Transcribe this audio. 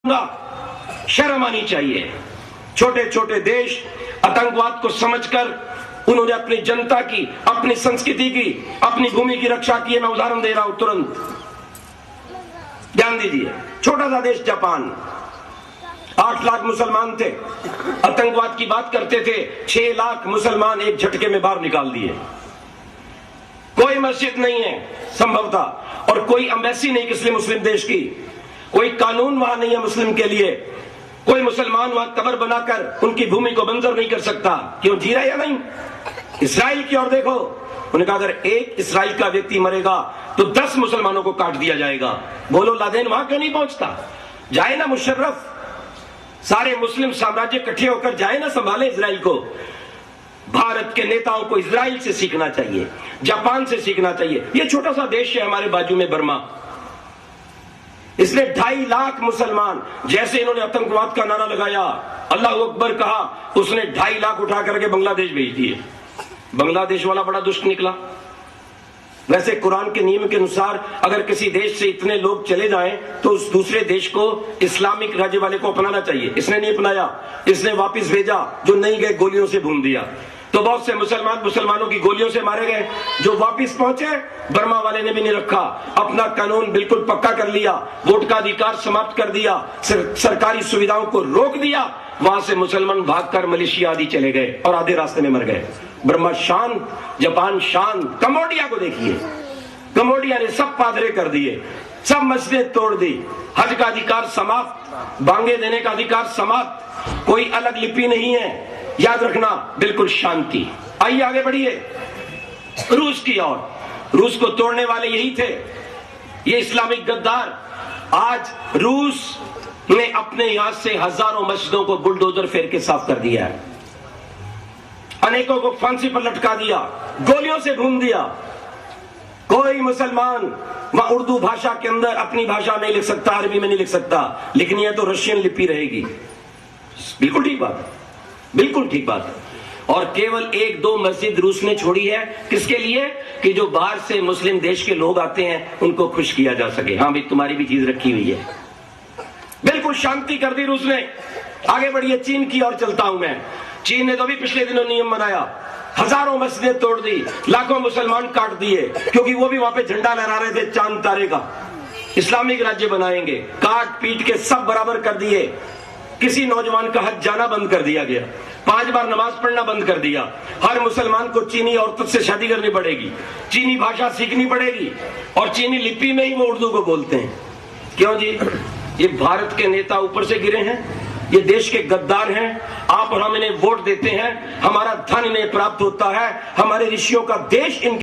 शर्म आनी चाहिए। छोटे छोटे देश आतंकवाद को समझकर उन्होंने अपनी जनता की, अपनी संस्कृति की, अपनी भूमि की रक्षा की है। मैं उदाहरण दे रहा हूं, तुरंत ध्यान दीजिए। छोटा सा देश जापान, 8 लाख मुसलमान थे, आतंकवाद की बात करते थे, 6 लाख मुसलमान एक झटके में बाहर निकाल दिए। कोई मस्जिद नहीं है संभवतः, और कोई एम्बेसी नहीं किसी मुस्लिम देश की, कोई कानून वहां नहीं है मुस्लिम के लिए, कोई मुसलमान वहां कब्र बनाकर उनकी भूमि को बंजर नहीं कर सकता। क्यों, जी रहा है या नहीं? इसराइल की ओर देखो, उन्होंने कहा अगर एक इसराइल का व्यक्ति मरेगा तो 10 मुसलमानों को काट दिया जाएगा। बोलो लादेन वहां क्यों नहीं पहुंचता? जाए ना मुशर्रफ, सारे मुस्लिम साम्राज्य इकट्ठे होकर जाए ना, संभाले इसराइल को। भारत के नेताओं को इसराइल से सीखना चाहिए, जापान से सीखना चाहिए। ये छोटा सा देश है हमारे बाजू में, बर्मा, इसने 2.5 लाख मुसलमान, जैसे इन्होंने आतंकवाद का नारा लगाया, अल्लाह अकबर कहा, उसने 2.5 लाख उठा करके बांग्लादेश भेज दिए। बांग्लादेश वाला बड़ा दुष्ट निकला। वैसे कुरान के नियम के अनुसार अगर किसी देश से इतने लोग चले जाएं तो उस दूसरे देश को इस्लामिक राज्य वाले को अपनाना चाहिए। इसने नहीं अपनाया, इसने वापस भेजा, जो नहीं गए गोलियों से भून दिया। तो बहुत से मुसलमानों की गोलियों से मारे गए। जो वापस पहुंचे, बर्मा वाले ने भी नहीं रखा, अपना कानून बिल्कुल पक्का कर लिया, वोट का अधिकार समाप्त कर दिया, सरकारी सुविधाओं को रोक दिया। वहां से मुसलमान भागकर मलेशिया आदि चले गए और आधे रास्ते में मर गए। बर्मा शांत, जापान शांत। कंबोडिया को देखिए, कंबोडिया ने सब पादरे कर दिए, सब मस्जिदें तोड़ दी, हज का अधिकार समाप्त, बांगे देने का अधिकार समाप्त, कोई अलग लिपि नहीं है, याद रखना, बिल्कुल शांति। आइए आगे बढ़िए रूस की ओर। रूस को तोड़ने वाले यही थे, ये इस्लामिक गद्दार। आज रूस ने अपने यहां से हजारों मस्जिदों को बुलडोजर फेर के साफ कर दिया है, अनेकों को फांसी पर लटका दिया, गोलियों से भून दिया। कोई मुसलमान वहां उर्दू भाषा के अंदर अपनी भाषा में लिख सकता, अरबी में नहीं लिख सकता, लेकिन यह तो रशियन लिपि रहेगी। बिल्कुल ठीक बात है, बिल्कुल ठीक बात है। और केवल 1-2 मस्जिद रूस ने छोड़ी है, किसके लिए? कि जो बाहर से मुस्लिम देश के लोग आते हैं उनको खुश किया जा सके। हाँ भाई, तुम्हारी भी चीज रखी हुई है। बिल्कुल शांति कर दी रूस ने। आगे बढ़िए, चीन की ओर चलता हूं मैं। चीन ने तो भी पिछले दिनों नियम बनाया, हजारों मस्जिदें तोड़ दी, लाखों मुसलमान काट दिए, क्योंकि वो भी वहां पे झंडा लहरा रहे थे चांद तारे का, इस्लामिक राज्य बनाएंगे। काट पीट के सब बराबर कर दिए। किसी नौजवान का हज जाना बंद कर दिया गया, 5 बार नमाज पढ़ना बंद कर दिया। हर मुसलमान को चीनी औरतों से शादी करनी पड़ेगी, चीनी भाषा सीखनी पड़ेगी, और चीनी लिपि में ही वो उर्दू को बोलते हैं। क्यों जी? ये भारत के नेता ऊपर से गिरे हैं, ये देश के गद्दार हैं। आप और हम इन्हें वोट देते हैं, हमारा धन इन्हें प्राप्त होता है, हमारे ऋषियों का देश इनके